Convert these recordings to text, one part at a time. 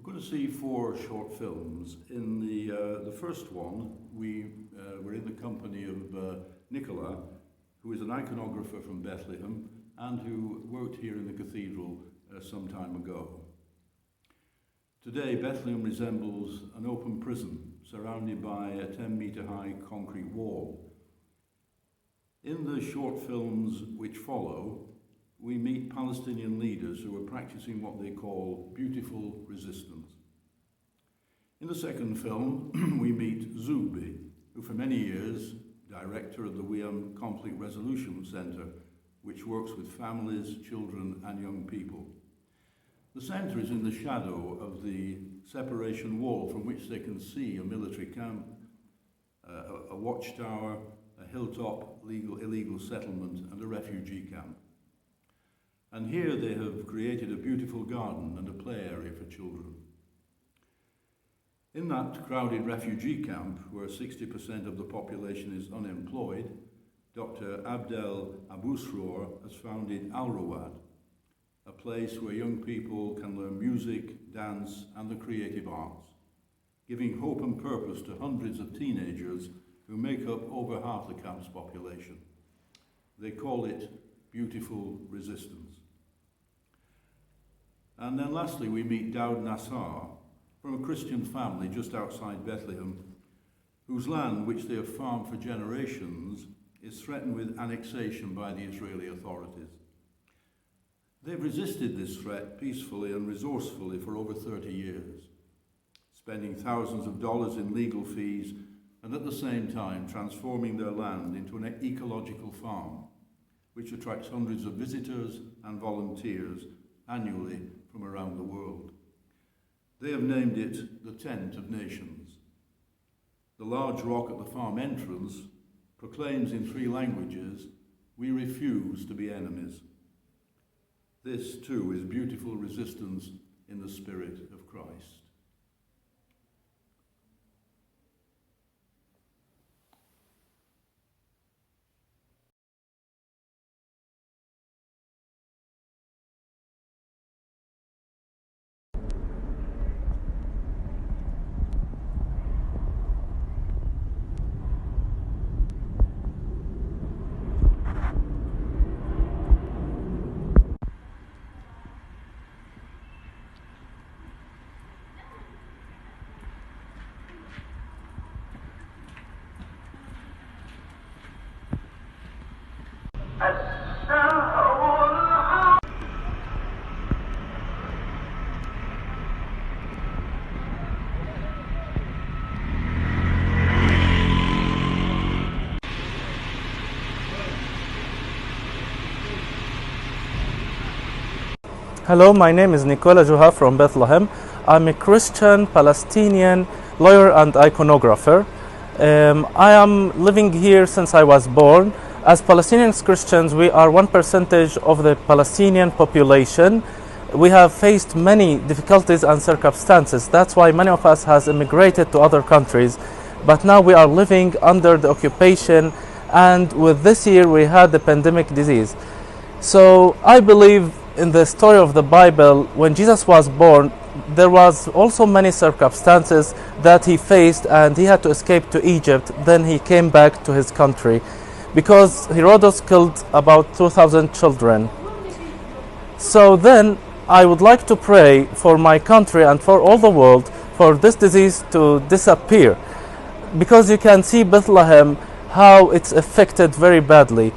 going to see 4 short films. In the first one, we were in the company of Nicola, who is an iconographer from Bethlehem and who worked here in the cathedral some time ago. Today, Bethlehem resembles an open prison surrounded by a 10-metre-high concrete wall. In the short films which follow, we meet Palestinian leaders who are practicing what they call beautiful resistance. In the second film, we meet Zubi, who for many years, director of the WIAM Conflict Resolution Centre, which works with families, children and young people. The centre is in the shadow of the separation wall from which they can see a military camp, a watchtower, a hilltop illegal settlement and a refugee camp. And here they have created a beautiful garden and a play area for children. In that crowded refugee camp, where 60% of the population is unemployed, Dr. Abdel Abusroor has founded Al Rawad, a place where young people can learn music, dance and the creative arts, giving hope and purpose to hundreds of teenagers who make up over half the camp's population. They call it beautiful resistance. And then lastly, we meet Daoud Nassar from a Christian family just outside Bethlehem, whose land, which they have farmed for generations, is threatened with annexation by the Israeli authorities. They've resisted this threat peacefully and resourcefully for over 30 years, spending thousands of dollars in legal fees and at the same time transforming their land into an ecological farm, which attracts hundreds of visitors and volunteers annually from around the world. They have named it the Tent of Nations. The large rock at the farm entrance proclaims in 3 languages, "We refuse to be enemies." This too is beautiful resistance in the spirit of Christ. Hello, my name is Nicola Juha from Bethlehem. I'm a Christian Palestinian lawyer and iconographer. I am living here since I was born. As Palestinian Christians, we are 1% of the Palestinian population. We have faced many difficulties and circumstances. That's why many of us has immigrated to other countries. But now we are living under the occupation, and with this year we had the pandemic disease. So I believe in the story of the Bible, when Jesus was born, there was also many circumstances that he faced, and he had to escape to Egypt. Then he came back to his country because Herodes killed about 2,000 children. So then I would like to pray for my country and for all the world for this disease to disappear, because you can see Bethlehem, how it's affected very badly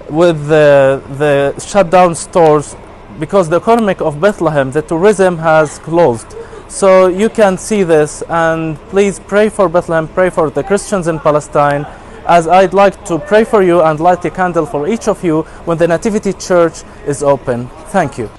with the shut down stores, because the economy of Bethlehem, the tourism has closed. So you can see this, and please pray for Bethlehem, pray for the Christians in Palestine, as I'd like to pray for you and light a candle for each of you when the Nativity Church is open. Thank you.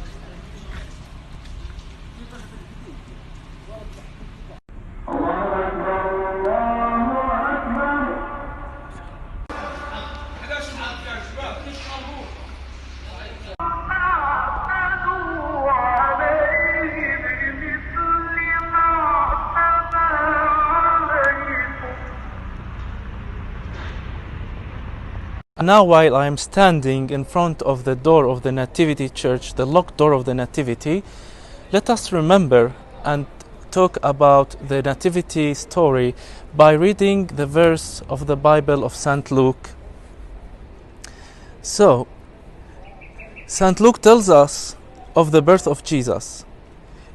Now, while I am standing in front of the door of the Nativity Church, the locked door of the Nativity, let us remember and talk about the Nativity story by reading the verse of the Bible of St. Luke. So, St. Luke tells us of the birth of Jesus.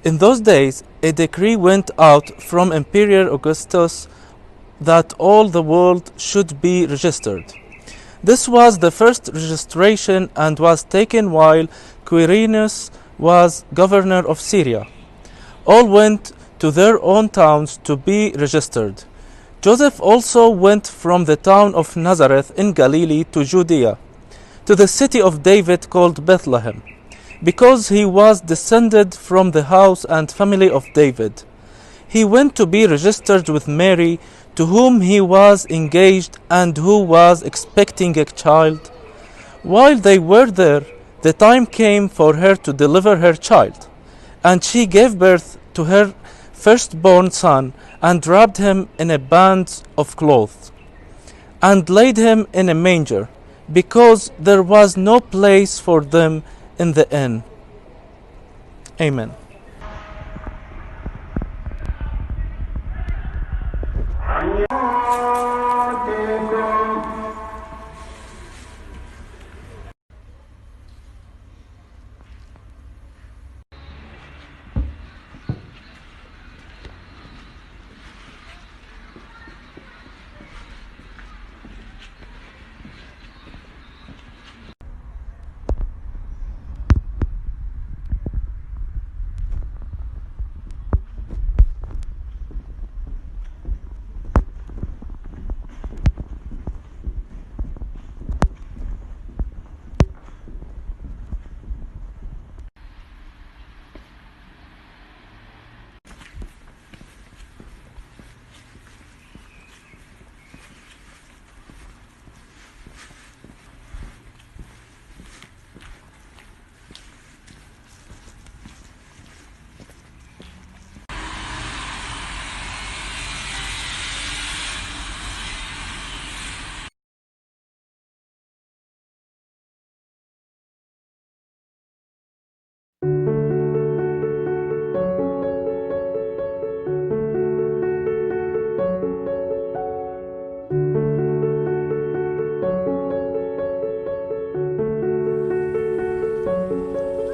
In those days, a decree went out from Emperor Augustus that all the world should be registered. This was the first registration and was taken while Quirinius was governor of Syria. All went to their own towns to be registered. Joseph also went from the town of Nazareth in Galilee to Judea, to the city of David called Bethlehem, because he was descended from the house and family of David. He went to be registered with Mary, to whom he was engaged and who was expecting a child. While they were there, the time came for her to deliver her child, and she gave birth to her firstborn son, and wrapped him in a band of cloths, and laid him in a manger, because there was no place for them in the inn. Amen.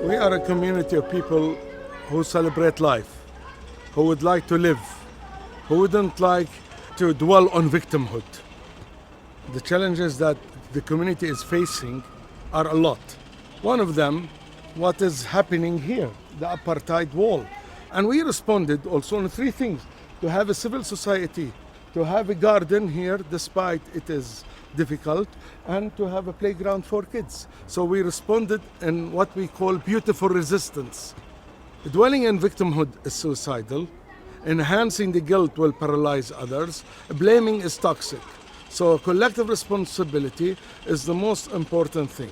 We are a community of people who celebrate life, who would like to live, who wouldn't like to dwell on victimhood. The challenges that the community is facing are a lot. One of them, what is happening here, the apartheid wall. And we responded also on three things: to have a civil society, to have a garden here despite it is difficult, and to have a playground for kids. So we responded in what we call beautiful resistance. Dwelling in victimhood is suicidal. Enhancing the guilt will paralyze others. Blaming is toxic. So collective responsibility is the most important thing.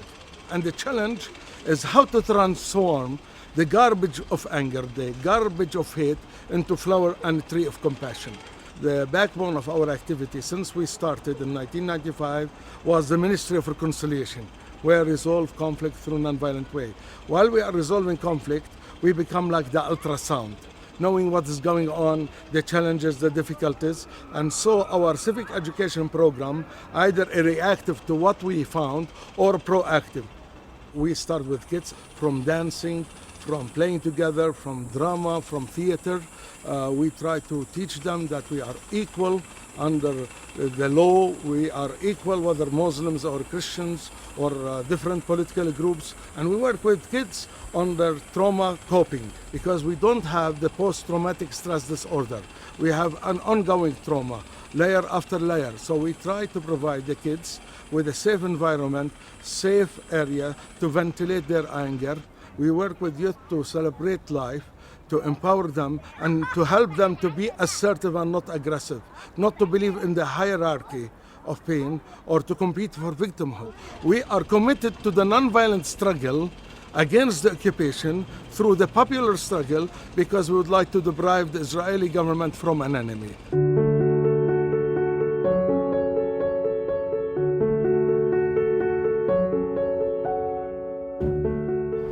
And the challenge is how to transform the garbage of anger, the garbage of hate, into flower and tree of compassion. The backbone of our activity since we started in 1995 was the Ministry of Reconciliation, where we resolve conflict through nonviolent way. While we are resolving conflict, we become like the ultrasound, knowing what is going on, the challenges, the difficulties. And so our civic education program, either reactive to what we found or proactive. We start with kids from dancing, from playing together, from drama, from theater. We try to teach them that we are equal under the law. We are equal whether Muslims or Christians or different political groups. And we work with kids on their trauma coping, because we don't have the post-traumatic stress disorder. We have an ongoing trauma, layer after layer. So we try to provide the kids with a safe environment, safe area to ventilate their anger. We work with youth to celebrate life, to empower them, and to help them to be assertive and not aggressive, not to believe in the hierarchy of pain or to compete for victimhood. We are committed to the nonviolent struggle against the occupation through the popular struggle, because we would like to deprive the Israeli government from an enemy.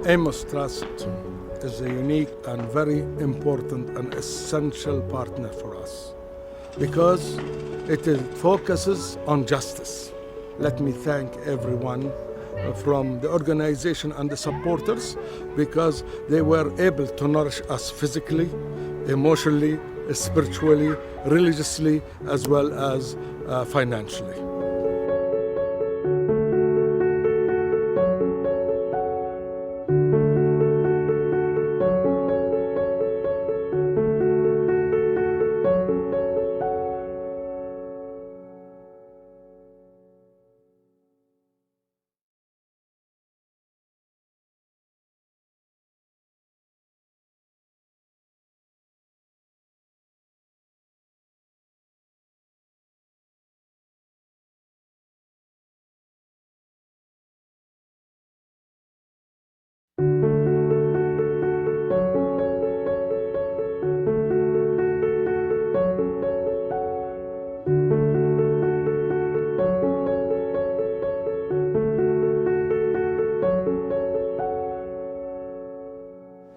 Amos Trust is a unique and very important and essential partner for us because it focuses on justice. Let me thank everyone from the organization and the supporters because they were able to nourish us physically, emotionally, spiritually, religiously, as well as financially.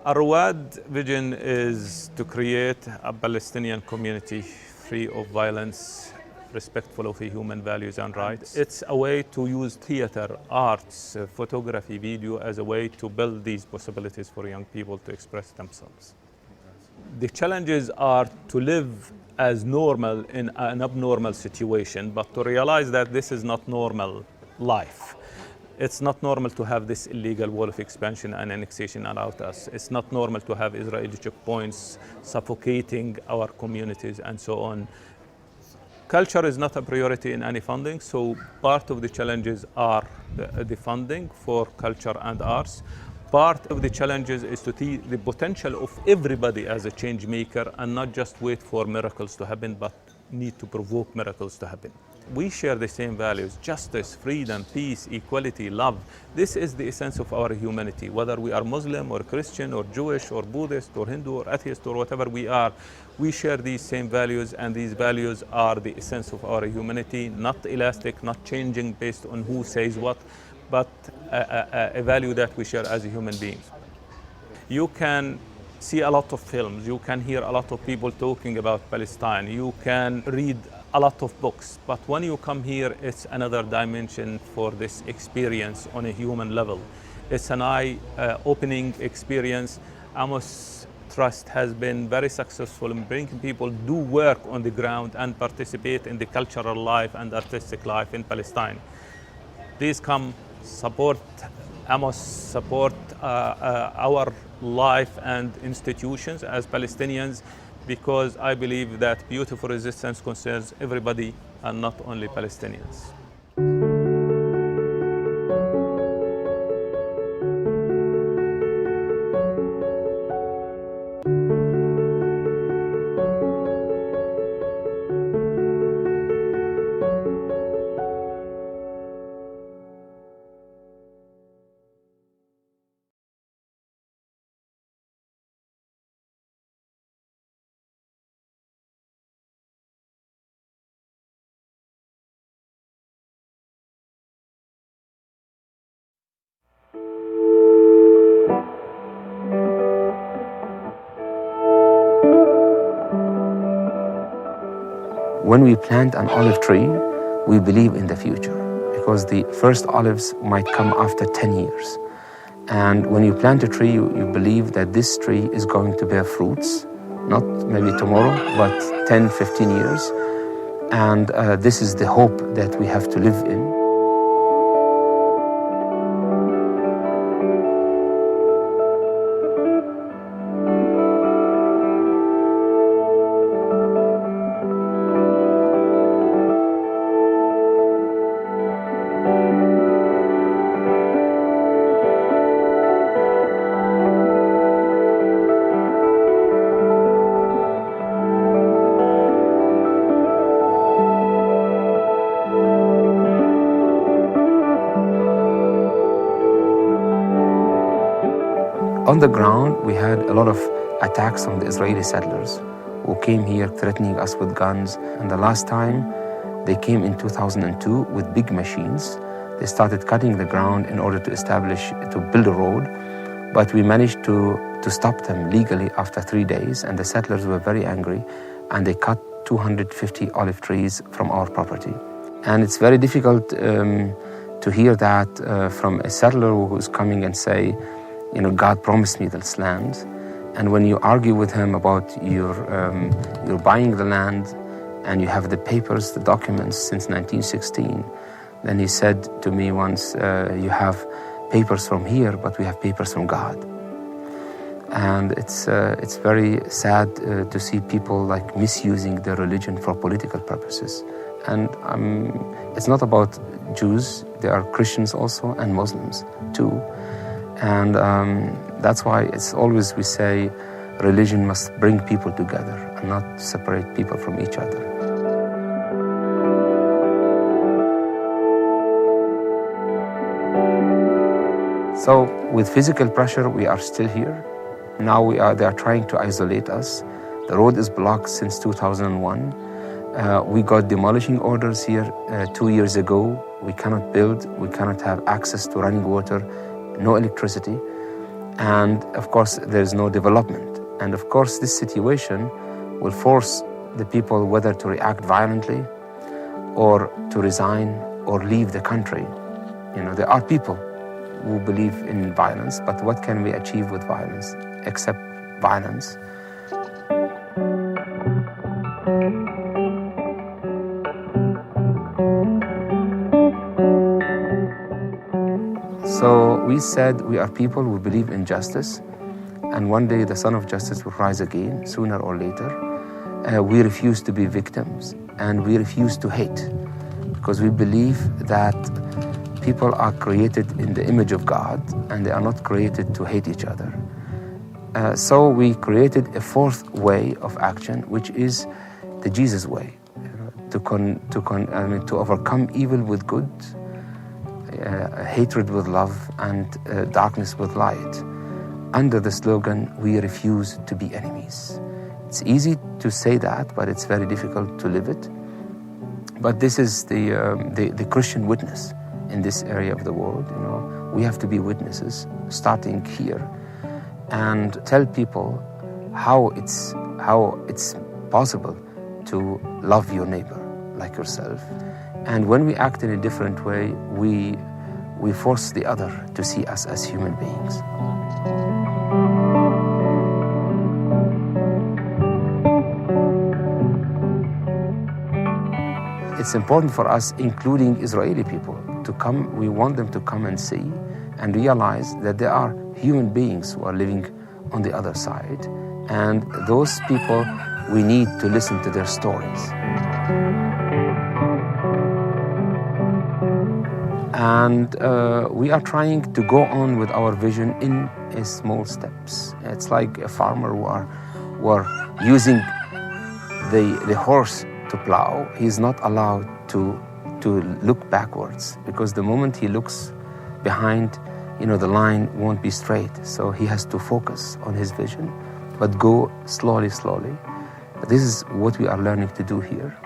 Our vision is to create a Palestinian community free of violence, respectful of human values and rights. It's a way to use theater, arts, photography, video as a way to build these possibilities for young people to express themselves. The challenges are to live as normal in an abnormal situation, but to realize that this is not normal life. It's not normal to have this illegal wall of expansion and annexation around us. It's not normal to have Israeli checkpoints suffocating our communities and so on. Culture is not a priority in any funding, so part of the challenges are the funding for culture and arts. Part of the challenges is to see the potential of everybody as a change maker and not just wait for miracles to happen, but need to provoke miracles to happen. We share the same values: justice, freedom, peace, equality, love. This is the essence of our humanity. Whether we are Muslim or Christian or Jewish or Buddhist or Hindu or atheist or whatever we are, we share these same values, and these values are the essence of our humanity, not elastic, not changing based on who says what, but a value that we share as human beings. You can see a lot of films, you can hear a lot of people talking about Palestine, you can read a lot of books, but when you come here, it's another dimension for this experience on a human level. It's an eye-opening experience. Amos Trust has been very successful in bringing people do work on the ground and participate in the cultural life and artistic life in Palestine. Please come support Amos, support our life and institutions as Palestinians, because I believe that beautiful resistance concerns everybody and not only Palestinians. When we plant an olive tree, we believe in the future because the first olives might come after 10 years. And when you plant a tree, you believe that this tree is going to bear fruits, not maybe tomorrow, but 10, 15 years. And this is the hope that we have to live in. On the ground, we had a lot of attacks on the Israeli settlers who came here threatening us with guns. And the last time they came in 2002 with big machines. They started cutting the ground in order to build a road. But we managed to to stop them legally after 3 days, and the settlers were very angry, and they cut 250 olive trees from our property. And it's very difficult to hear that from a settler who's coming and say, God promised me this land. And when you argue with him about you're buying the land and you have the papers, the documents since 1916, then he said to me once, you have papers from here, but we have papers from God. And it's very sad to see people like misusing their religion for political purposes. And it's not about Jews, there are Christians also and Muslims too. And that's why it's always we say religion must bring people together and not separate people from each other. So with physical pressure, we are still here. Now they are trying to isolate us. The road is blocked since 2001. We got demolishing orders here 2 years ago. We cannot build, we cannot have access to running water, no electricity, and of course there's no development. And of course this situation will force the people whether to react violently or to resign or leave the country. There are people who believe in violence, but what can we achieve with violence except violence? So we said we are people who believe in justice, and one day the Son of Justice will rise again, sooner or later. We refuse to be victims, and we refuse to hate, because we believe that people are created in the image of God, and they are not created to hate each other. So we created a fourth way of action, which is the Jesus way, to overcome evil with good, hatred with love, and darkness with light. Under the slogan, we refuse to be enemies. It's easy to say that, but it's very difficult to live it. But this is the Christian witness in this area of the world. We have to be witnesses, starting here, and tell people how it's possible to love your neighbor like yourself. And when we act in a different way, we force the other to see us as human beings. It's important for us, including Israeli people, to come. We want them to come and see and realize that there are human beings who are living on the other side. And those people, we need to listen to their stories. And we are trying to go on with our vision in small steps. It's like a farmer who are using the horse to plow. He's not allowed to look backwards, because the moment he looks behind, the line won't be straight. So he has to focus on his vision, but go slowly. This is what we are learning to do here.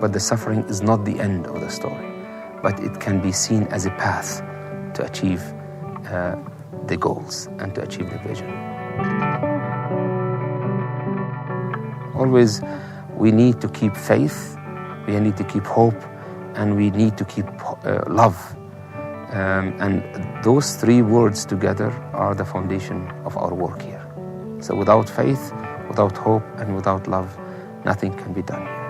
But the suffering is not the end of the story, but it can be seen as a path to achieve the goals and to achieve the vision. Always, we need to keep faith, we need to keep hope, and we need to keep love. And those three words together are the foundation of our work here. So without faith, without hope, and without love, nothing can be done here.